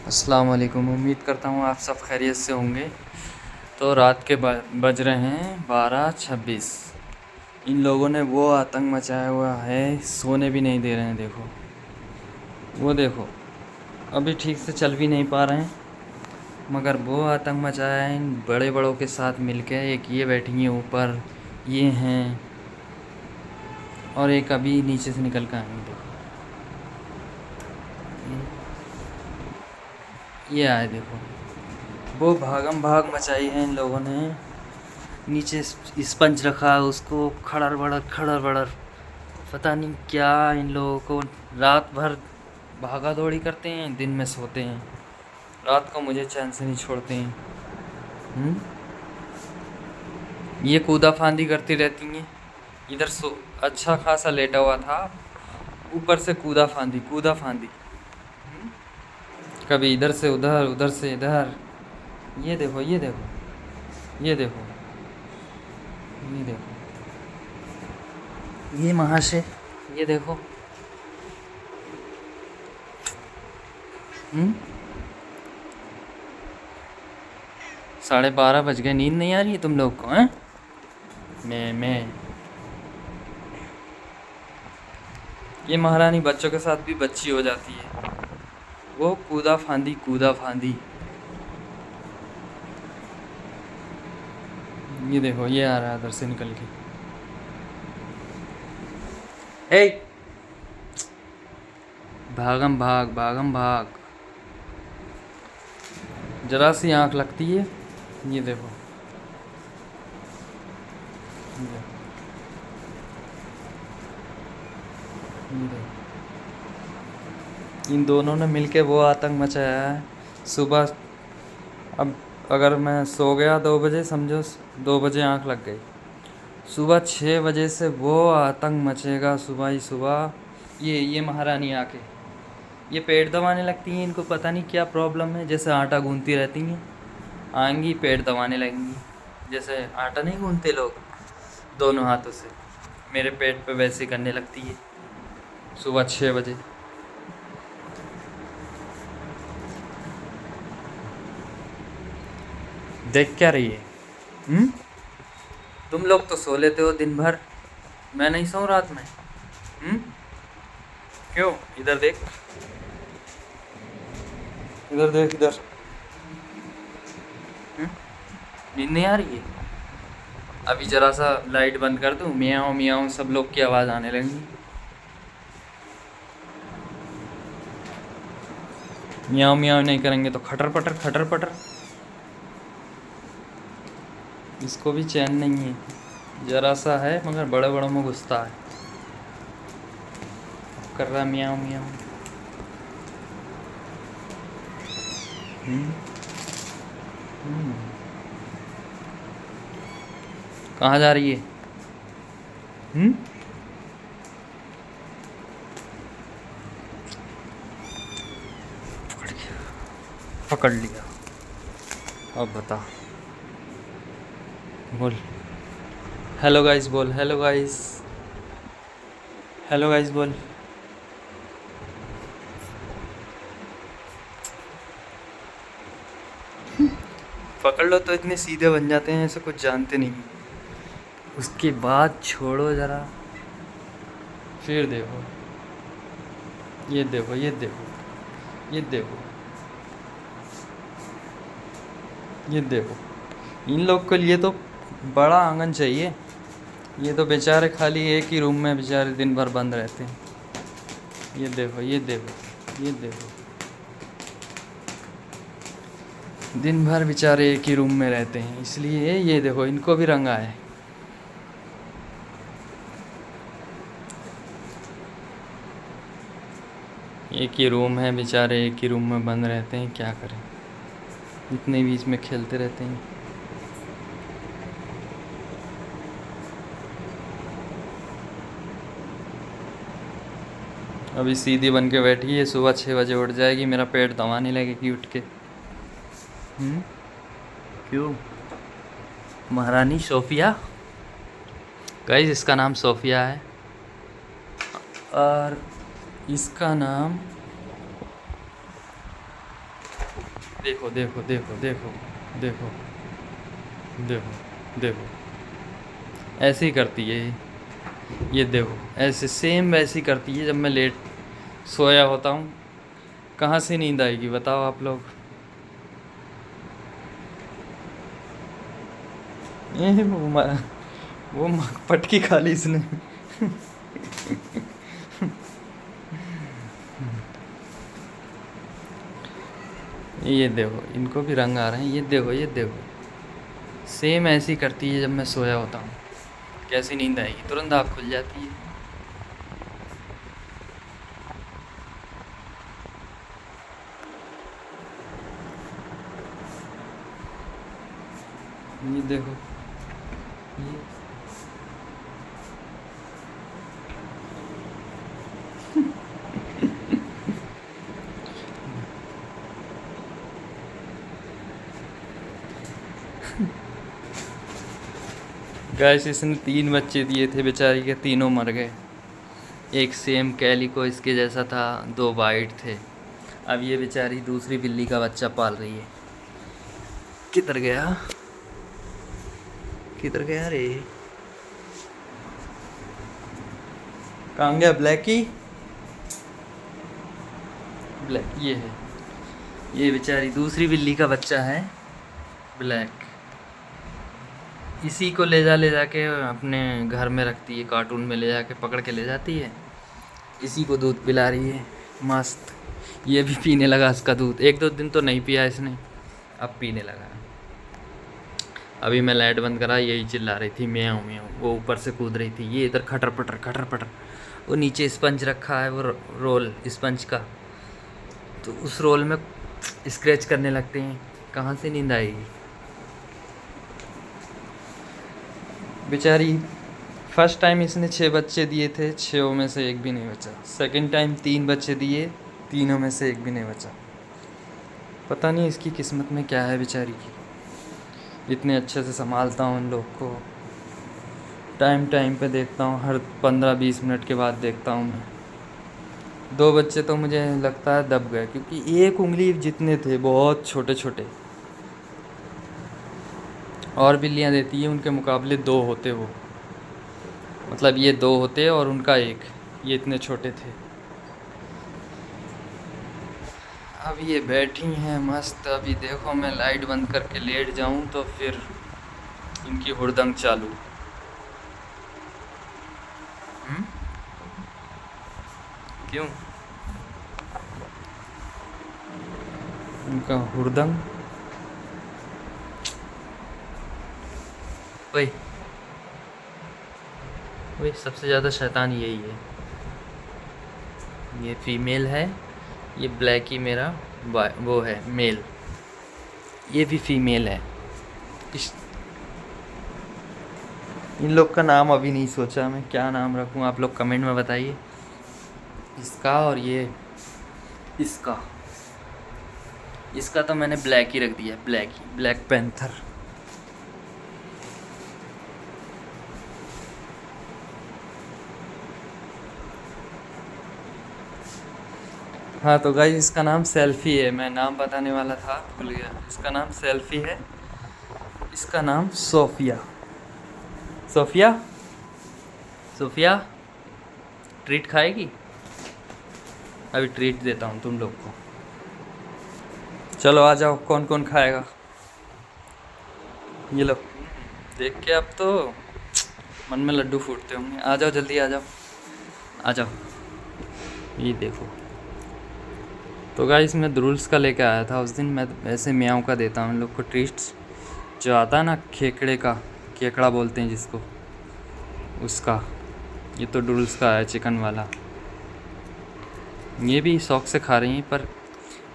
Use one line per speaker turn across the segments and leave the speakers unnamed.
अस्सलाम वालेकुम। उम्मीद करता हूँ आप सब खैरियत से होंगे। तो रात के बज रहे हैं 12:26। इन लोगों ने वो आतंक मचाया हुआ है, सोने भी नहीं दे रहे हैं। देखो, वो देखो, अभी ठीक से चल भी नहीं पा रहे हैं, मगर वो आतंक मचाया है इन बड़े बड़ों के साथ मिलके। एक ये बैठी हैं ऊपर, ये हैं, और एक अभी नीचे से निकल कर आएंगे। देखो, ये आए, देखो, वो भागम भाग मचाई है इन लोगों ने। नीचे स्पंज रखा है, उसको खड़र बड़र, पता नहीं क्या। इन लोगों को रात भर भागा दौड़ी करते हैं, दिन में सोते हैं, रात को मुझे चैन से नहीं छोड़ते हैं। ये कूदा फांदी करती रहती हैं। इधर सो अच्छा खासा लेटा हुआ था, ऊपर से कूदा फांदी, कभी इधर से उधर, उधर से इधर। ये देखो, ये देखो, ये देखो, ये देखो, ये महाशय, ये देखो। 12:30 बज गए, नींद नहीं आ रही है तुम लोग को? हैं? मैं ये महारानी बच्चों के साथ भी बच्ची हो जाती है। वो कूदा फांदी। ये देखो, ये आ रहा है इधर से निकल के। ए, भागम भाग। जरा सी आंख लगती है। ये देखो, ये देखो, ये देखो। इन दोनों ने मिलके वो आतंक मचाया है। सुबह, अब अगर मैं सो गया 2 बजे, समझो 2 बजे आंख लग गई, सुबह 6 बजे से वो आतंक मचेगा, सुबह ही सुबह। ये महारानी आके ये पेट दबाने लगती हैं। इनको पता नहीं क्या प्रॉब्लम है, जैसे आटा गूंथती रहती हैं, आएंगी पेट दबाने लगेंगी। जैसे आटा नहीं गूंथते लोग दोनों हाथों से, मेरे पेट पे वैसे ही करने लगती है सुबह 6 बजे। देख क्या रही है? तुम लोग तो सो लेते हो दिन भर, मैं नहीं सोऊं रात में? क्यों? इधर देख, इधर देख, इधर। नींद नहीं आ रही है? अभी जरा सा लाइट बंद कर दूं, मियाऊं मियाऊं सब लोग की आवाज़ आने लगी। मियाऊं मियाऊं नहीं करेंगे तो खटर पटर। इसको भी चैन नहीं है, जरा सा है मगर बड़े बड़ों में घुसता है। कर रहा मियाऊं मियाऊं। कहाँ जा रही है? पकड़ लिया। अब बता, बोल हेलो गाइस, बोल हेलो गाइस, हेलो गाइस बोल। पकड़ लो तो इतने सीधे बन जाते हैं, ऐसे कुछ जानते नहीं। उसके बाद छोड़ो ज़रा, फिर देखो, ये देखो, ये देखो, ये देखो, ये देखो। इन लोग के लिए तो बड़ा आंगन चाहिए। ये तो बेचारे खाली एक ही रूम में बेचारे दिन भर बंद रहते हैं। ये देखो, ये देखो, ये देखो, दिन भर बेचारे एक ही रूम में रहते हैं, इसलिए ये देखो, इनको भी रंगा है। एक ही रूम है, बेचारे एक ही रूम में बंद रहते हैं, क्या करें, इतने बीच में खेलते रहते हैं। अभी सीधी बन के बैठी है, सुबह 6 बजे उठ जाएगी, मेरा पेट दबाने लगेगी उठ के। क्यों? महारानी सोफिया, गाइस इसका नाम सोफिया है, और इसका नाम देखो देखो देखो देखो देखो देखो देखो, ऐसे ही करती है ये देखो, ऐसे सेम वैसी करती है जब मैं लेट सोया होता हूँ। कहाँ से नींद आएगी बताओ आप लोग। वो पटकी खा ली इसने। ये देखो इनको भी रंग आ रहे हैं, ये देखो ये देखो, सेम ऐसी करती है जब मैं सोया होता हूँ। कैसी नींद आएगी, तुरंत आँख खुल जाती है। ये देखो ये गाइस, इसने 3 बच्चे दिए थे बेचारी के, तीनों मर गए। एक सेम कैलिको इसके जैसा था, 2 वाइट थे। अब ये बेचारी दूसरी बिल्ली का बच्चा पाल रही है। किधर गया, किधर गया रे, कहाँ गया ब्लैकी? ब्लैक ये है, ये बेचारी दूसरी बिल्ली का बच्चा है ब्लैक। इसी को ले जाके अपने घर में रखती है, कार्टून में ले जाके पकड़ के ले जाती है। इसी को दूध पिला रही है मस्त। ये भी पीने लगा इसका दूध, 1-2 दिन तो नहीं पिया इसने, अब पीने लगा। अभी मैं लाइट बंद करा, यही चिल्ला रही थी म्याऊं म्याऊं, वो ऊपर से कूद रही थी, ये इधर खटर पटर। वो नीचे स्पंज रखा है, वो रोल स्पंज का, तो उस रोल में स्क्रैच करने लगते हैं। कहाँ से नींद आएगी बेचारी। फर्स्ट टाइम इसने 6 बच्चे दिए थे, 6 में से एक भी नहीं बचा। सेकंड टाइम 3 बच्चे दिए, तीनों में से एक भी नहीं बचा। पता नहीं इसकी किस्मत में क्या है बेचारी की। इतने अच्छे से संभालता हूँ इन लोग को, टाइम टाइम पे देखता हूँ, हर 15-20 मिनट के बाद देखता हूँ मैं। 2 बच्चे तो मुझे लगता है दब गए, क्योंकि 1 उंगली जितने थे, बहुत छोटे छोटे। और बिल्लियाँ देती है उनके मुकाबले 2 होते वो, मतलब ये 2 होते और उनका 1, ये इतने छोटे थे। अब ये बैठी हैं मस्त। अभी देखो मैं लाइट बंद करके लेट जाऊं तो फिर इनकी हुड़दंग चालू। क्यों? इनका हुड़दंग। वही वही सबसे ज़्यादा शैतान यही है। ये फीमेल है, ये ब्लैक ही मेरा वो है मेल, ये भी फीमेल है। इस इन लोग का नाम अभी नहीं सोचा मैं, क्या नाम रखूं, आप लोग कमेंट में बताइए। इसका और ये इसका इसका तो मैंने ब्लैक ही रख दिया, ब्लैक ही, ब्लैक पैंथर। हाँ तो गाइस, इसका नाम सेल्फी है, मैं नाम बताने वाला था भूल गया। इसका नाम सेल्फी है, इसका नाम सोफिया। सोफिया सोफिया ट्रीट खाएगी? अभी ट्रीट देता हूँ तुम लोग को। चलो आ जाओ, कौन कौन खाएगा? ये लो, देख के अब तो मन में लड्डू फूटते होंगे। आ जाओ जल्दी, आ जाओ आ जाओ। ये देखो, तो गाइस मैं द्रूल्स का लेके आया था उस दिन। मैं ऐसे म्याऊं का देता हूँ इन लोग को ट्रीट्स, जो आता है ना खेकड़े का, केकड़ा बोलते हैं जिसको, उसका। ये तो ड्रूल्स का है, चिकन वाला। ये भी शौक से खा रही हैं, पर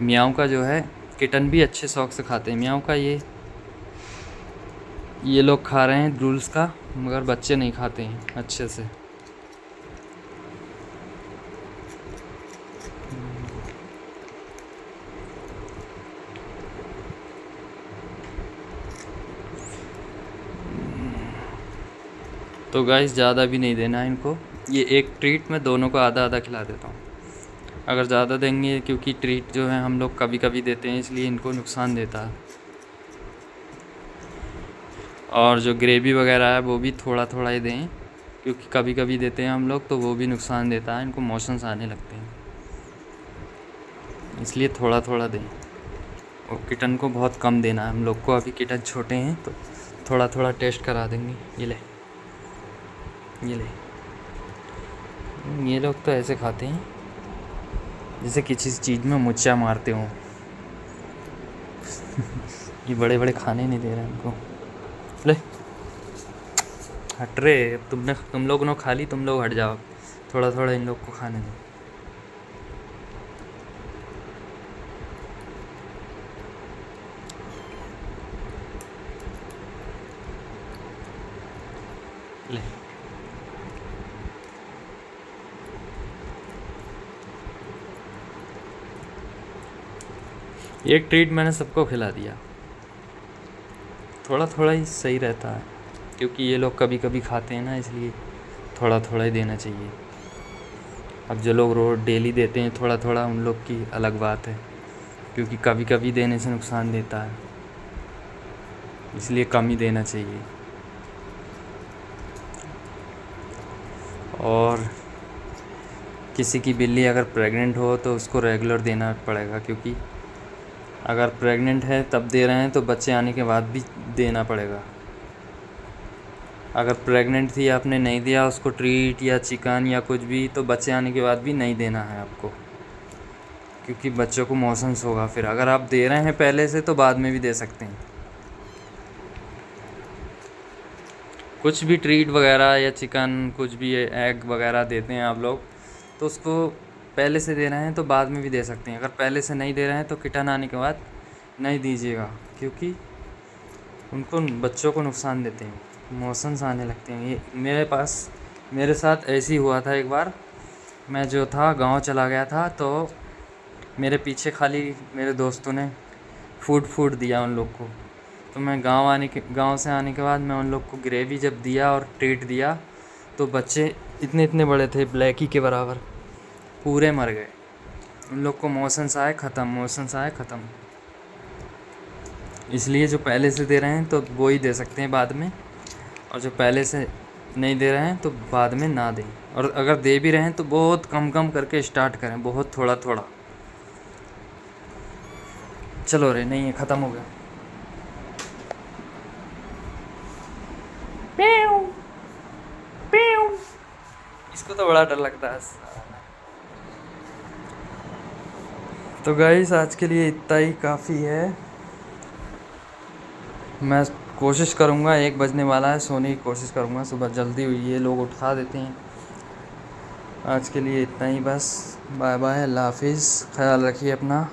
म्याऊं का जो है, किटन भी अच्छे शौक से खाते हैं म्याऊं का। ये लोग खा रहे हैं ड्रूल्स का, मगर बच्चे नहीं खाते हैं अच्छे से। तो गाइस ज़्यादा भी नहीं देना है इनको। ये एक ट्रीट में दोनों को आधा आधा खिला देता हूँ। अगर ज़्यादा देंगे, क्योंकि ट्रीट जो है हम लोग कभी कभी देते हैं इसलिए इनको नुकसान देता है। और जो ग्रेवी वगैरह है वो भी थोड़ा थोड़ा ही दें, क्योंकि कभी कभी देते हैं हम लोग तो वो भी नुकसान देता है, इनको मोशंस आने लगते हैं, इसलिए थोड़ा थोड़ा दें। और किटन को बहुत कम देना है हम लोग को, अभी किटन छोटे हैं तो थोड़ा थोड़ा टेस्ट करा देंगे। ये ले, ये ले, ये लोग तो ऐसे खाते हैं जैसे किसी चीज़ में मुच्चा मारते हों। ये बड़े बड़े खाने नहीं दे रहे हैं इनको। ले हट रे, अब तुम लोग ने खा ली, तुम लोग हट जाओ, थोड़ा थोड़ा इन लोग को खाने दो। ले, एक ट्रीट मैंने सबको खिला दिया। थोड़ा थोड़ा ही सही रहता है, क्योंकि ये लोग कभी कभी खाते हैं ना, इसलिए थोड़ा थोड़ा ही देना चाहिए। अब जो लोग रोज़ डेली देते हैं थोड़ा थोड़ा, उन लोग की अलग बात है, क्योंकि कभी कभी देने से नुकसान देता है, इसलिए कम ही देना चाहिए। और किसी की बिल्ली अगर प्रेग्नेंट हो तो उसको रेगुलर देना पड़ेगा, क्योंकि अगर प्रेग्नेंट है तब दे रहे हैं तो बच्चे आने के बाद भी देना पड़ेगा। अगर प्रेग्नेंट थी, आपने नहीं दिया उसको ट्रीट या चिकन या कुछ भी, तो बच्चे आने के बाद भी नहीं देना है आपको, क्योंकि बच्चों को मोशंस होगा फिर। अगर आप दे रहे हैं पहले से तो बाद में भी दे सकते हैं। कुछ भी ट्रीट वगैरह या चिकन, कुछ भी एग वगैरह देते हैं आप लोग, तो उसको पहले से दे रहे हैं तो बाद में भी दे सकते हैं। अगर पहले से नहीं दे रहे हैं तो किटन आने के बाद नहीं दीजिएगा, क्योंकि उनको, बच्चों को नुकसान देते हैं, मोशंस आने लगते हैं। ये मेरे साथ ऐसे ही हुआ था एक बार। मैं जो था गांव चला गया था, तो मेरे पीछे खाली मेरे दोस्तों ने फूड दिया उन लोग को। तो मैं गांव से आने के बाद मैं उन लोग को ग्रेवी जब दिया और ट्रीट दिया, तो बच्चे इतने इतने बड़े थे, ब्लैकी के बराबर, पूरे मर गए। उन लोग को मोशंस आए ख़त्म। इसलिए जो पहले से दे रहे हैं तो वो ही दे सकते हैं बाद में, और जो पहले से नहीं दे रहे हैं तो बाद में ना दें। और अगर दे भी रहे हैं तो बहुत कम कम करके स्टार्ट करें, बहुत थोड़ा थोड़ा। चलो रे, नहीं है, ख़त्म हो गया। इसको तो बड़ा डर लगता है। तो गाइस, आज के लिए इतना ही काफ़ी है। मैं कोशिश करूँगा, 1 बजने वाला है, सोने की कोशिश करूँगा। सुबह जल्दी हुई है, लोग उठा देते हैं। आज के लिए इतना ही बस। बाय बाय, अल्लाह हाफिज़, ख्याल रखिए अपना।